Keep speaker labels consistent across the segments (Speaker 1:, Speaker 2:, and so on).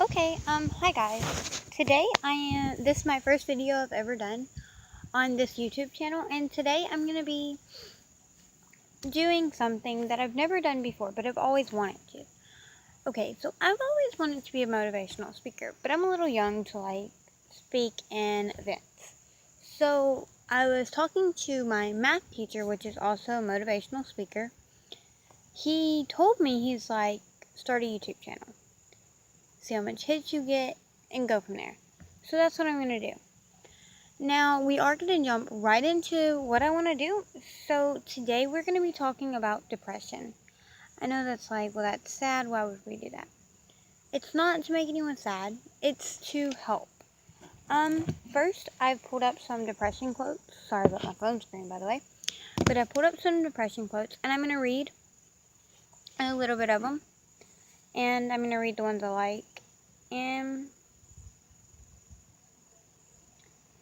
Speaker 1: Hi guys. Today this is my first video I've ever done on this YouTube channel, and today I'm going to be doing something that I've never done before, but I've always wanted to. Okay, so I've always wanted to be a motivational speaker, but I'm a little young to speak in events. So I was talking to my math teacher, which is also a motivational speaker. He told me, he's like, start a YouTube channel. See how much hits you get, and go from there. So that's what I'm going to do. Now, we are going to jump right into what I want to do. So today we're going to be talking about depression. I know that's like, well, that's sad. Why would we do that? It's not to make anyone sad. It's to help. First, I've pulled up some depression quotes. Sorry about my phone screen, by the way. But I pulled up some depression quotes, and I'm going to read a little bit of them. And I'm going to read the ones I like. And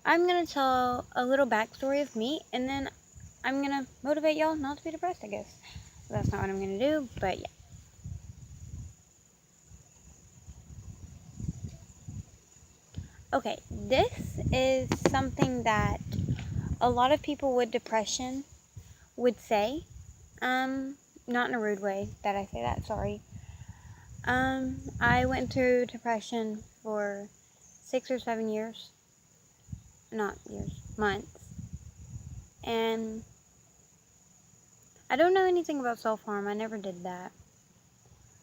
Speaker 1: I'm going to tell a little backstory of me, and then I'm going to motivate y'all not to be depressed, I guess. That's not what I'm going to do, but yeah. Okay, this is something that a lot of people with depression would say. Not in a rude way that I say that, sorry. I went through depression for 6 or 7 years. Not years, months. And I don't know anything about self-harm. I never did that.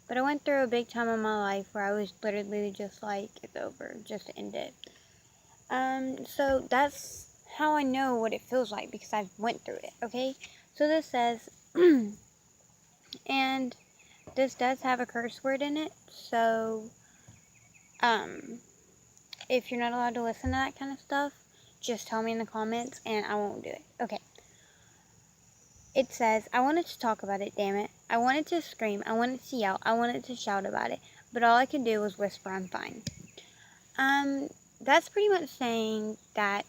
Speaker 1: But I went through a big time in my life where I was literally just like, it's over, just end it. So that's how I know what it feels like, because I've went through it, okay? So this says, and this does have a curse word in it, so, if you're not allowed to listen to that kind of stuff, just tell me in the comments and I won't do it. Okay. It says, I wanted to talk about it, damn it. I wanted to scream, I wanted to yell, I wanted to shout about it, but all I could do was whisper, I'm fine. That's pretty much saying that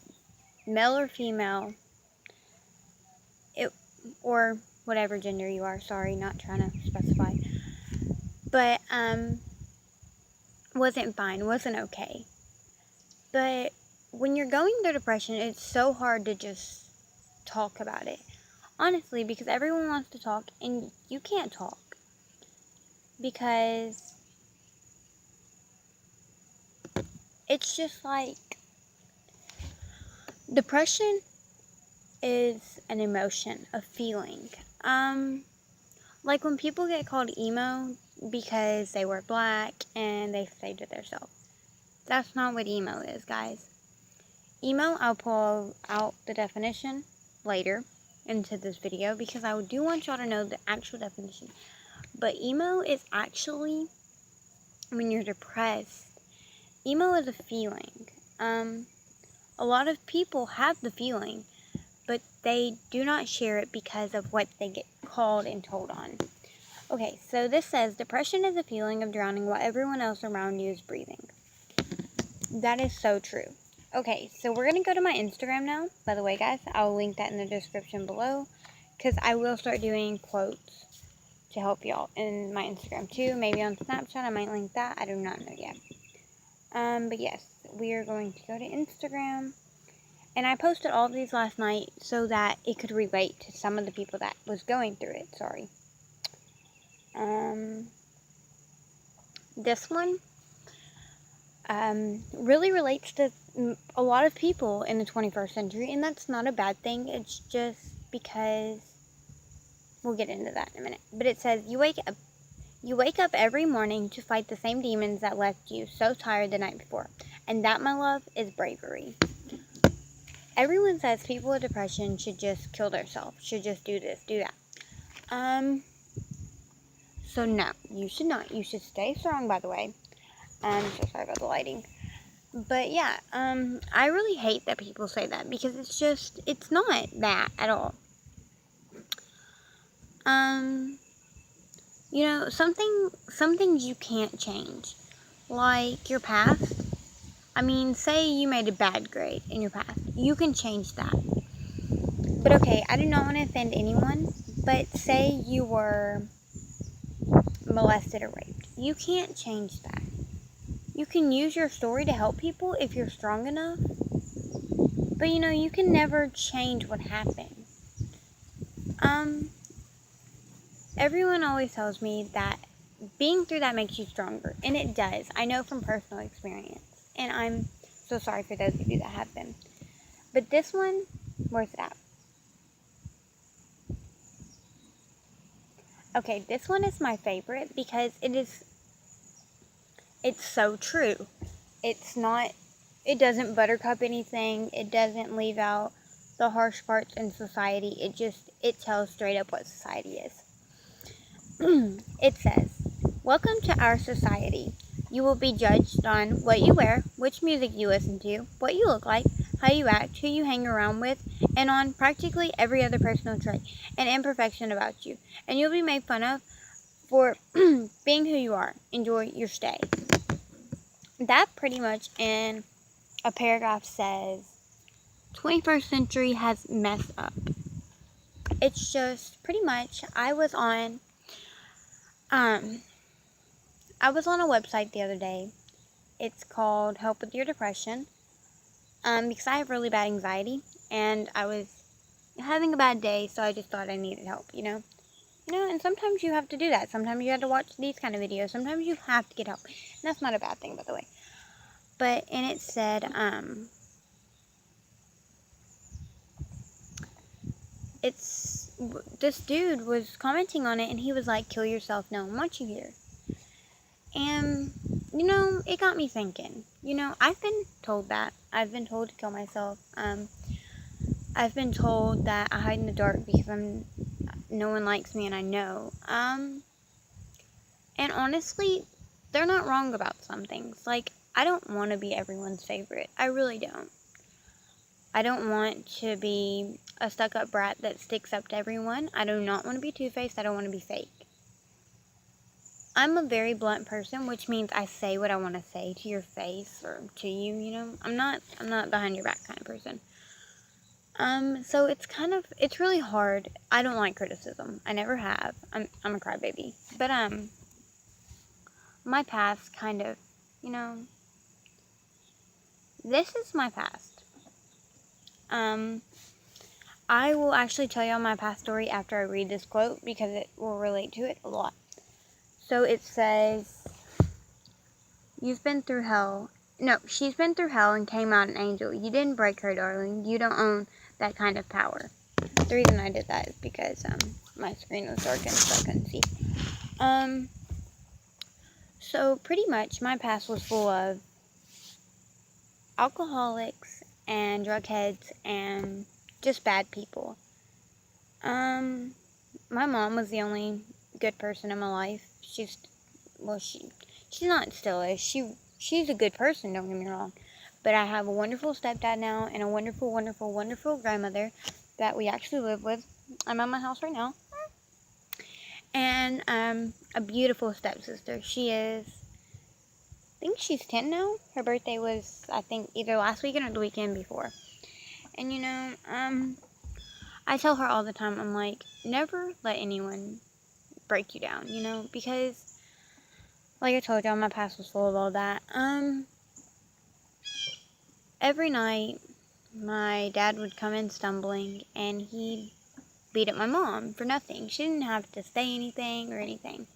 Speaker 1: male or female, or whatever gender you are, sorry, not trying to specify, but, wasn't fine, wasn't okay. But when you're going through depression, it's so hard to just talk about it. Honestly, because everyone wants to talk, and you can't talk. Because it's just like, depression is an emotion, a feeling. Like when people get called emo because they wear black and they say to themselves. That's not what emo is, guys. Emo, I'll pull out the definition later into this video, because I do want y'all to know the actual definition. But emo is actually when you're depressed. Emo is a feeling. A lot of people have the feeling, but they do not share it because of what they get called and told on. Okay, so this says, depression is a feeling of drowning while everyone else around you is breathing. That is so true. Okay, so we're going to go to my Instagram now. By the way, guys, I'll link that in the description below, because I will start doing quotes to help y'all in my Instagram too. Maybe on Snapchat, I might link that. I do not know yet. But yes, we are going to go to Instagram. And I posted all of these last night so that it could relate to some of the people that was going through it. Sorry. This one really relates to a lot of people in the 21st century, and that's not a bad thing. It's just because we'll get into that in a minute. But it says, you wake up every morning to fight the same demons that left you so tired the night before. And that, my love, is bravery. Everyone says people with depression should just kill themselves, should just do this, do that. So no, you should not. You should stay strong, by the way. I'm so sorry about the lighting. But yeah, I really hate that people say that, because it's not that at all. You know, some things you can't change. Like your past. I mean, say you made a bad grade in your past. You can change that. But okay, I do not want to offend anyone, but say you were molested or raped. You can't change that. You can use your story to help people if you're strong enough. But you can never change what happened. Um, Everyone always tells me that being through that makes you stronger. And it does. I know from personal experience. And I'm so sorry for those of you that have been. But this one, where's it at? Okay, this one is my favorite because it's so true. It doesn't buttercup anything. It doesn't leave out the harsh parts in society. It tells straight up what society is. It says, "Welcome to our society. You will be judged on what you wear, which music you listen to, what you look like, how you act, who you hang around with, and on practically every other personal trait and imperfection about you. And you'll be made fun of for being who you are. Enjoy your stay." That pretty much in a paragraph says 21st century has messed up. It's just pretty much um I was on a website the other day. It's called Help with Your Depression. Because I have really bad anxiety and I was having a bad day, so I just thought I needed help. And sometimes you have to do that. Sometimes you have to watch these kind of videos. Sometimes you have to get help. And that's not a bad thing, by the way. But and it said this dude was commenting on it, and he was like, "Kill yourself, no one wants you here." And it got me thinking. I've been told that. I've been told to kill myself. I've been told that I hide in the dark because no one likes me, and I know. And honestly, they're not wrong about some things. Like, I don't want to be everyone's favorite. I really don't. I don't want to be a stuck-up brat that sticks up to everyone. I do not want to be two-faced. I don't want to be fake. I'm a very blunt person, which means I say what I want to say to your face or to you. I'm not behind your back kind of person. So it's really hard. I don't like criticism. I never have. I'm a crybaby. But my past kind of, you know, this is my past. I will actually tell y'all my past story after I read this quote because it will relate to it a lot. So it says, "You've been through hell. No, she's been through hell and came out an angel. You didn't break her, darling. You don't own that kind of power." The reason I did that is because my screen was darkened, so I couldn't see. So pretty much my past was full of alcoholics and drug heads and just bad people. My mom was the only good person in my life. She's not still is. She's a good person, don't get me wrong. But I have a wonderful stepdad now and a wonderful, wonderful, wonderful grandmother that we actually live with. I'm at my house right now. And a beautiful stepsister. I think she's 10 now. Her birthday was, I think, either last weekend or the weekend before. And I tell her all the time, I'm like, never let anyone break you down, because like I told y'all, my past was full of all that. Every night my dad would come in stumbling and he'd beat up my mom for nothing. She didn't have to say anything or anything.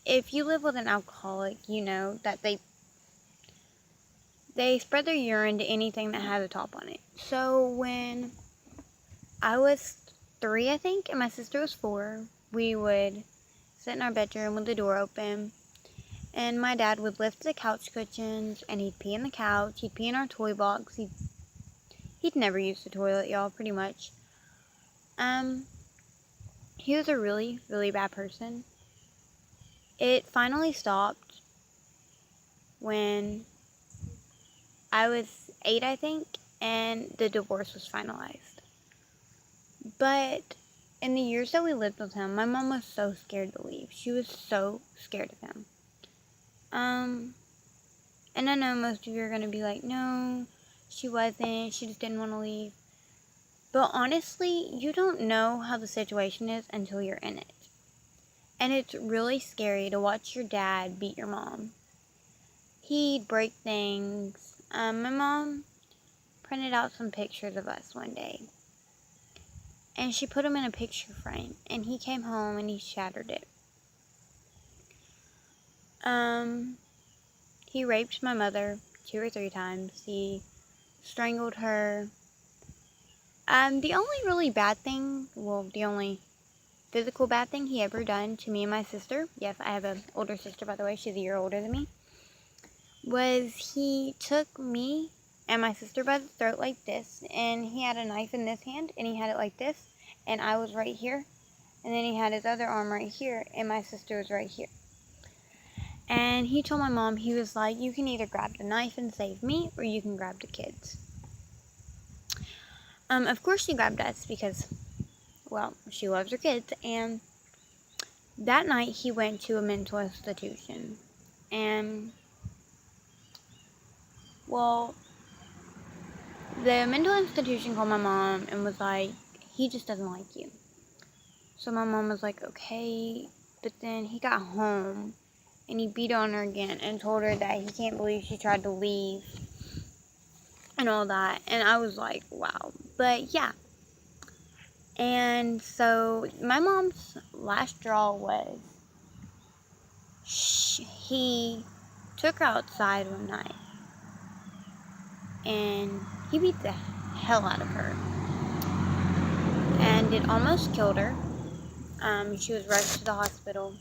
Speaker 1: If you live with an alcoholic, you know that they spread their urine to anything that has a top on it. So when I was 3, I think, and my sister was 4, we would sit in our bedroom with the door open, and my dad would lift the couch cushions, and he'd pee in the couch, he'd pee in our toy box, he'd never used the toilet, y'all, pretty much. He was a really, really bad person. It finally stopped when I was 8, I think, and the divorce was finalized. But in the years that we lived with him, my mom was so scared to leave. She was so scared of him. And I know most of you are going to be like, no, she wasn't. She just didn't want to leave. But honestly, you don't know how the situation is until you're in it. And it's really scary to watch your dad beat your mom. He'd break things. My mom printed out some pictures of us one day. And she put them in a picture frame. And he came home and he shattered it. He raped my mother 2 or 3 times. He strangled her. The only really bad thing, the only physical bad thing he ever done to me and my sister, yes, I have an older sister, by the way, she's a year older than me, was he took me and my sister by the throat like this, and he had a knife in this hand, and he had it like this, and I was right here, and then he had his other arm right here, and my sister was right here. And he told my mom, he was like, you can either grab the knife and save me, or you can grab the kids. Of course she grabbed us because, well, she loves her kids, and that night he went to a mental institution, and, well, the mental institution called my mom and was like, he just doesn't like you. So my mom was like, okay, but then he got home, and he beat on her again, and told her that he can't believe she tried to leave, and all that, and I was like, wow, but yeah. And so my mom's last straw was he took her outside one night and he beat the hell out of her, and it almost killed her. She was rushed to the hospital,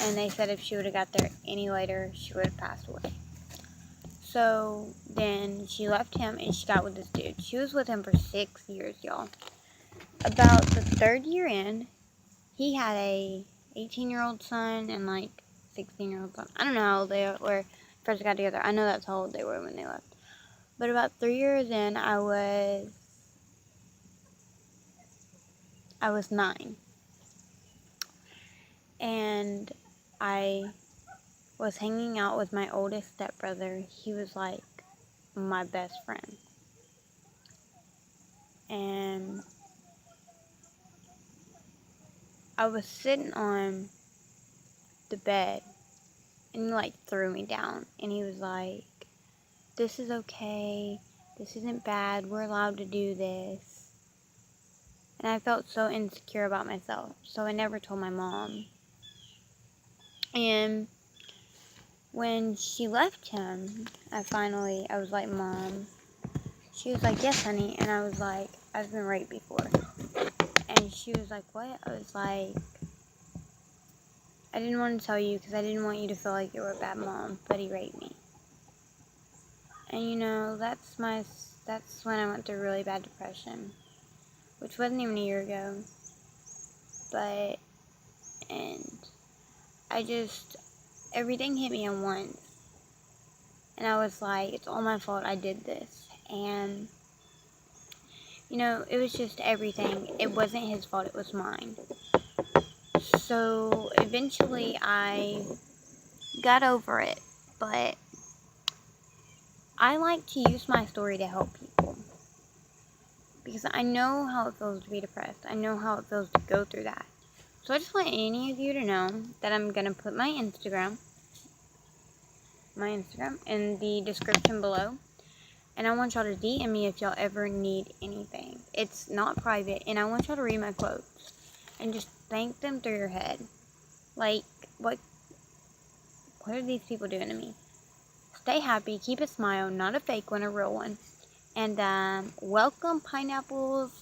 Speaker 1: and they said if she would have got there any later, she would have passed away. So then she left him and she got with this dude. She was with him for 6 years, y'all. About the 3rd year in, he had a 18-year-old son and like 16-year-old son. I don't know how old they were first got together. I know that's how old they were when they left. But about 3 years in, I was 9. And I was hanging out with my oldest stepbrother. He was like my best friend. And I was sitting on the bed, and he like threw me down, and he was like, this is okay, this isn't bad, we're allowed to do this. And I felt so insecure about myself, so I never told my mom. And when she left him, I was like, Mom. She was like, yes, honey. And I was like, I've been raped before. And she was like, what? I was like, I didn't want to tell you because I didn't want you to feel like you were a bad mom, but he raped me. And you know, that's when I went through really bad depression, which wasn't even a year ago. And everything hit me at once. And I was like, it's all my fault, I did this. And, you know, it was just everything. It wasn't his fault, it was mine. So, eventually I got over it. But I like to use my story to help people. Because I know how it feels to be depressed. I know how it feels to go through that. So I just want any of you to know that I'm going to put my Instagram in the description below. And I want y'all to DM me if y'all ever need anything. It's not private. And I want y'all to read my quotes. And just thank them through your head. Like, what are these people doing to me? Stay happy. Keep a smile. Not a fake one, a real one. And welcome pineapples.